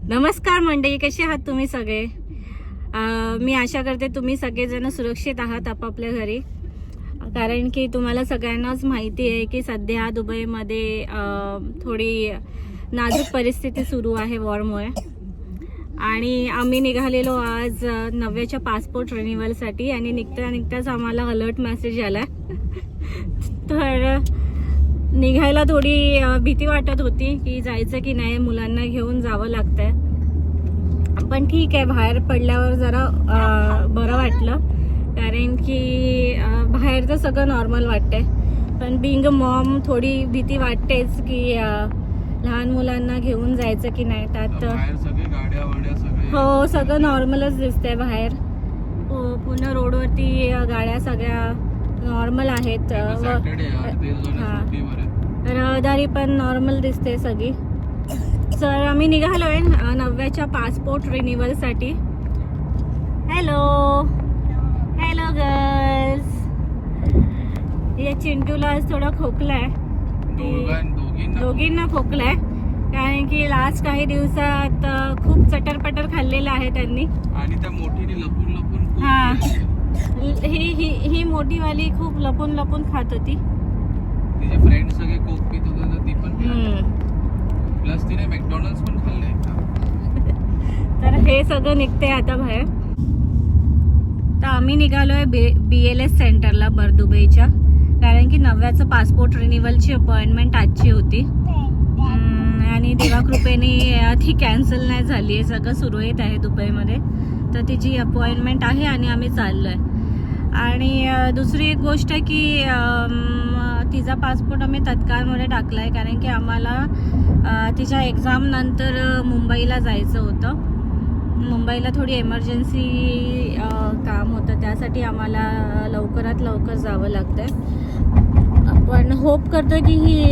नमस्कार मंडळी, कसे आहात तुम्ही सगळे? मी आशा करते तुम्ही सगळेजण सुरक्षित आहात आपापल्या घरी. कारण की तुम्हाला सगळ्यांनाच माहिती आहे की सध्या दुबईमध्ये थोडी नाजूक परिस्थिती सुरू आहे वॉरमुळे. आणि आम्ही निघालेलो आज नव्याच्या पासपोर्ट रिन्युअलसाठी आणि निघताच आम्हाला अलर्ट मेसेज आला. तर निघायला थोडी भीती वाटत होती की जायचं की नाही, मुलांना घेऊन जावं लागतंय. पण ठीक आहे, बाहेर पडल्यावर जरा बरं वाटलं. कारण की बाहेर तर सगळं नॉर्मल वाटतंय, पण बिंग अ मॉम थोडी भीती वाटतेच की लहान मुलांना घेऊन जायचं की नाही. त्यात हो, सगळं नॉर्मलच दिसतंय बाहेर. पुन्हा रोडवरती गाड्या सगळ्या नॉर्मल आहेत. रहदारी पण नॉर्मल दिसते सगळी. तर आम्ही निघालोय नव्याच्या पासपोर्ट रिन्युअलसाठी. Hello hello girls. या चिंटूला आज थोडा खोकलाय, दोघींना खोकलाय. कारण की लास्ट काही दिवसात खूप चटरपटर खाल्लेलं आहे त्यांनी. आणि त्या मोठीने लपून लपून हा, ही मोठीवाली खूप लपून लपून खात होती. तिचे फ्रेंड सगळे कोक पीत होते तर ती पण प्लस तिने मॅकडॉनल्ड्स पण खाल्ले. तर हे सगळं निघते आता बाहेर. तर आम्ही निघालोय BLS सेंटरला दुबईच्या. कारण की नव्याचं पासपोर्ट रिन्युअलची अपॉइंटमेंट आजची होती आणि देवाकृपेने ती कॅन्सल नाही झाली आहे. सगळं सुरळीत आहे दुबईमध्ये. तर तिची अपॉइंटमेंट आहे आणि आम्ही चाललोय. आणि दुसरी एक गोष्ट की तिचा पासपोर्ट आम्ही तत्काळमध्ये टाकला आहे. कारण की आम्हाला तिच्या एक्झाम नंतर मुंबईला जायचं होतं. मुंबईला थोडी एमर्जन्सी काम होतं, त्यासाठी आम्हाला लवकरात लवकर जावं लागतंय. पण होप करतो की ही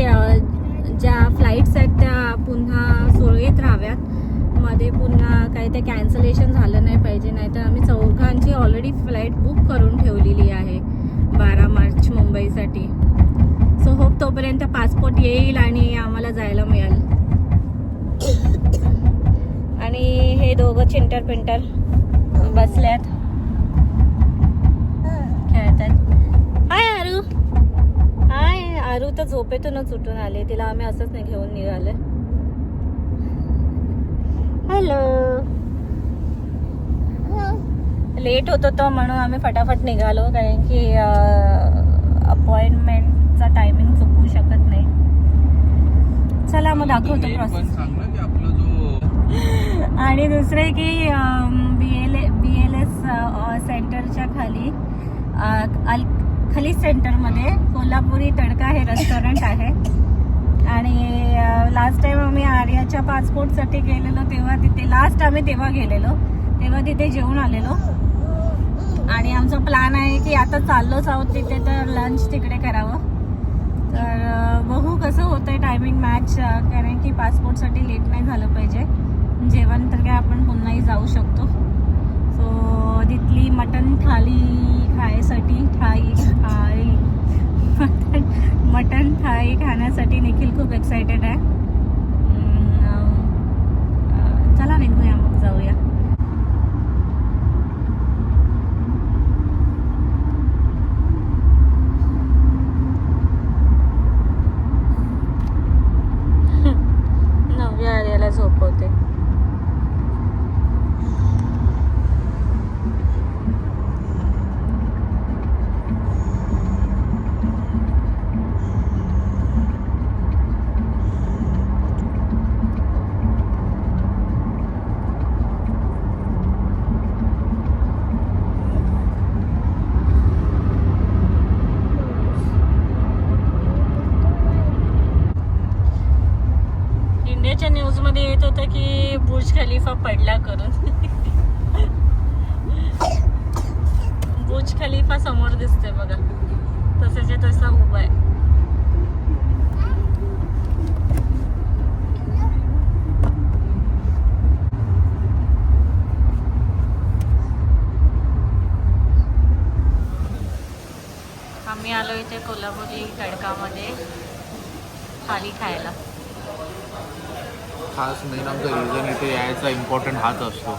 ज्या फ्लाईट्स आहेत त्या पुन्हा सुरळीत राहाव्यात. मध्ये पुन्हा काही ते कॅन्सलेशन झालं नाही पाहिजे. नाहीतर आम्ही चौघांची ऑलरेडी फ्लाईट बुक करून ठेवलेली आहे 12 मार्च मुंबईसाठी. सो होप तोपर्यंत पासपोर्ट येईल आणि आम्हाला जायला मिळेल. आणि हे दोघं चिंटर पिंटर बसल्यात, खेळतात. हाय आरू. हाय आरू तर झोपेतूनच उठून आले. तिला आम्ही असंच नाही घेऊन निघाले. हॅलो. लेट होत होतं म्हणून आम्ही फटाफट निघालो. कारण की अपॉइंटमेंटचा टायमिंग चुकवू शकत नाही. चला मग दाखवतो प्रोसेस. आणि दुसरे की BLS सेंटरच्या खाली खलीज सेंटरमध्ये कोल्हापुरी तडका हे रेस्टॉरंट आहे. आणि लास्ट टाइम आम्ही आर्याच्या पासपोर्टसाठी गेलेलो तेव्हा तिथे तेव्हा तिथे जेवून आलेलो. आणि आमचा प्लॅन आहे की आता चाललोच आहोत तिथे, तर लंच तिकडे करावं. तर बघू कसं होतंय टायमिंग मॅच. कारण की पासपोर्टसाठी लेट नाही झालं पाहिजे. जेवण तर काय आपण पुन्हाही जाऊ शकतो. सो तिथली मटन थाळी खायसाठी मटन थाळी खाण्यासाठी निखिल खूप एक्सायटेड आहे. चला निघूया मग, जाऊया. नव्या आर्याला झोपवते. इंडियाच्या न्यूज मध्ये येत होतं की बुर्ज खलिफा पडला करून. बुर्ज खलिफा समोर दिसतोय बघा, तसाच्या तसा उभा आहे. आम्ही आलो इथे कोल्हापुरी तडकामध्ये थाली खायला. खास मेन आमचा रिझन इथे यायचा इम्पॉर्टंट हाच असतो.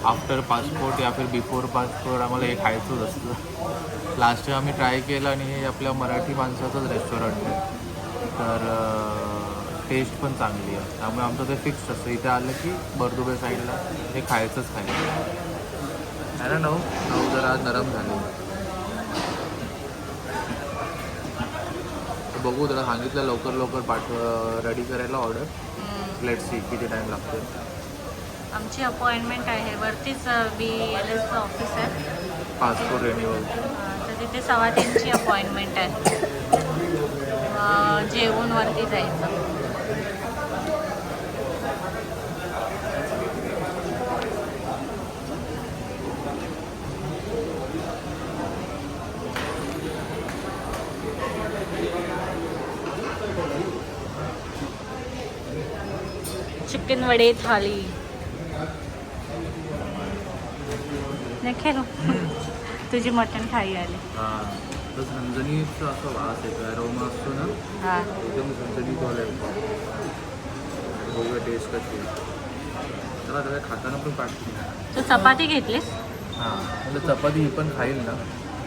आफ्टर पासपोर्ट या फिर बिफोर पासपोर्ट आम्हाला हे खायचंच असतं. लास्ट टाइम आम्ही ट्राय केलं आणि हे आपल्या मराठी माणसाचंच रेस्टॉरंट आहे. तर टेस्ट पण चांगली आहे, त्यामुळे आमचं ते फिक्स असतं इथे आलं की बरदुबे साईडला हे खायचंच खायचं. आहे ना नऊ जरा नरम झाले. बघू, त्याला सांगितलं लवकर रेडी करायला ऑर्डर. लेट्स सी किती टाईम लागतो. आमची अपॉइंटमेंट आहे वरतीच BLS ऑफिस आहे पासपोर्ट रिन्युअल. तर तिथे 3:15ची अपॉइंटमेंट आहे. जेवून वरती जायचं. चिकन वडे थाली नाही खेळू. तुझी मटण थाळी आली. हां, तर झणझणीचा असा वास येतो, अरोमा असतो ना, हा एकदम झणझणीत वाला येतो. बघूया टेस्ट कशी आहे. चला त्याला खाताना पण पाठवली. तू चपाती घेतलीस? हां, म्हणजे चपाती ही पण खाईल ना.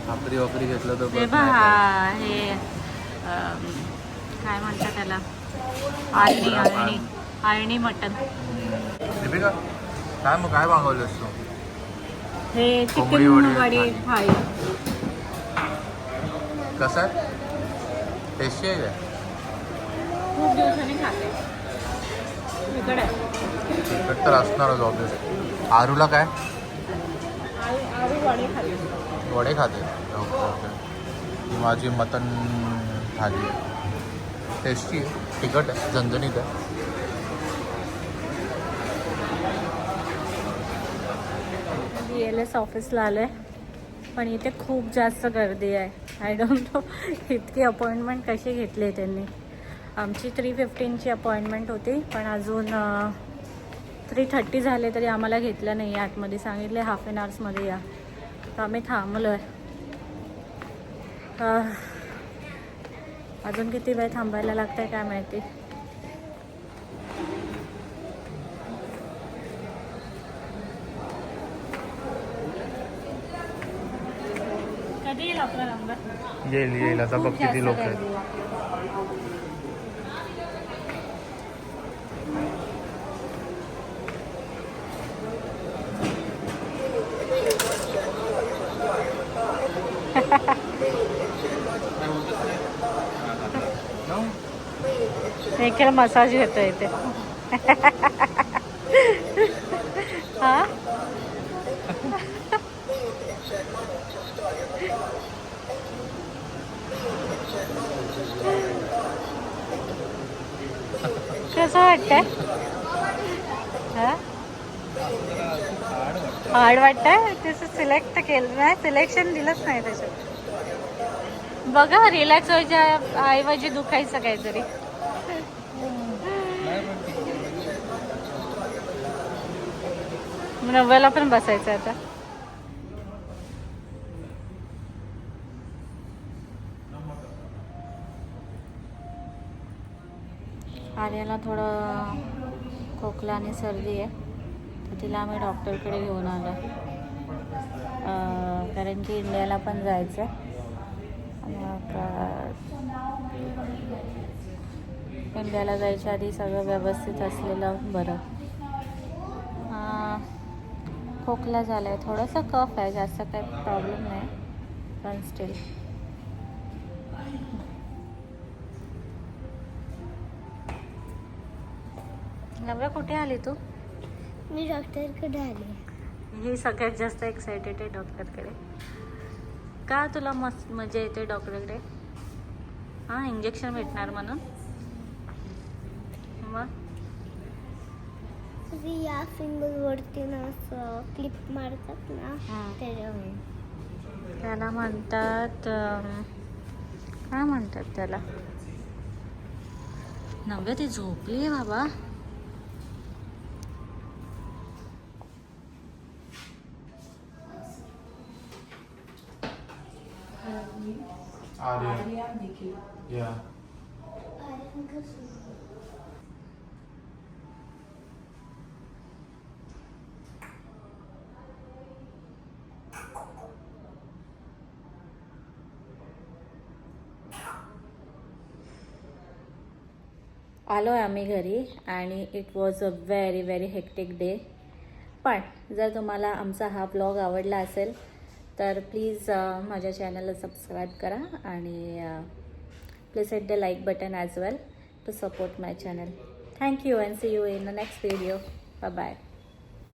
भाकरी वाकरी घेतलं तर हे बस बघ नाही हे काय म्हणतात त्याला, आळणी मटण. दीपिका, काय मग काय मागवलंस तू? हे कोंबडी चिकन वडी वडी थाळी. थाळी. कसं आहे? टेस्टी आहे काय? खूप दिवसांनी खाते इकडे. तिखट तर असणारच ऑब्वियस. आरूला काय? आरू वडे खाल्ले. वडे खाते. Okay okay. ही माझी मटन थाली आहे. टेस्टी आहे, तिखट आहे, झणझणीत आहे. BLS ऑफिसला आलो आहे, पण इथे खूप जास्त गर्दी आहे. आय डोंट नो इतकी अपॉइंटमेंट कशी घेतली आहे त्यांनी. आमची 3:15ची अपॉइंटमेंट होती, पण अजून 3:30 झाले तरी आम्हाला घेतलं नाही. आतमध्ये सांगितले हाफ एन आवर्समध्ये या, तर आम्ही थांबलो आहे. अजून किती वेळ थांबायला लागतं आहे काय माहिती. कधी येईल आपला नंबर? येईल आता बघ किती लोक आहेत. देखील मसाज घेतो इथे. हा कसं वाटतंय? हार्ड वाटतंय. त्याचं सिलेक्ट केलं नाही, सिलेक्शन दिलंच नाही त्याच्यात. बघा रिलॅक्स व्हायच्या ऐवजी दुखायचं काहीतरी. नव्याला पण बसायचं आता. आर्याला थोडं खोकला आणि सर्दी आहे, तर तिला आम्ही डॉक्टरकडे घेऊन आलो. कारण की इंडियाला पण जायचं. मग इंडियाला जायच्या आधी सगळं व्यवस्थित असलेलं बरं. खोकला झाला आहे, थोडंसं कफ आहे, जास्त काही प्रॉब्लेम नाही, पण स्टील. नव्या कुठे आली तू? मी डॉक्टरकडे आली. ही सगळ्यात जास्त एक्सायटेड आहे डॉक्टरकडे. का तुला मस्त मजा येते डॉक्टरकडे? हां, इंजेक्शन भेटणार म्हणून. मग या फिंगरवरती ना असं क्लिप मारतात ना, त्याच्यामुळे. त्याला म्हणतात काय म्हणतात त्याला? नव्या ती झोपली आहे बाबा. आलो आहे आम्ही घरी आणि it was a very very hectic day. पण जर तुम्हाला आमचा हा ब्लॉग आवडला असेल तर प्लीज माझ्या चॅनलला सबस्क्राईब करा आणि please hit the like button as well to support my channel. Thank you and see you in the next video. Bye bye.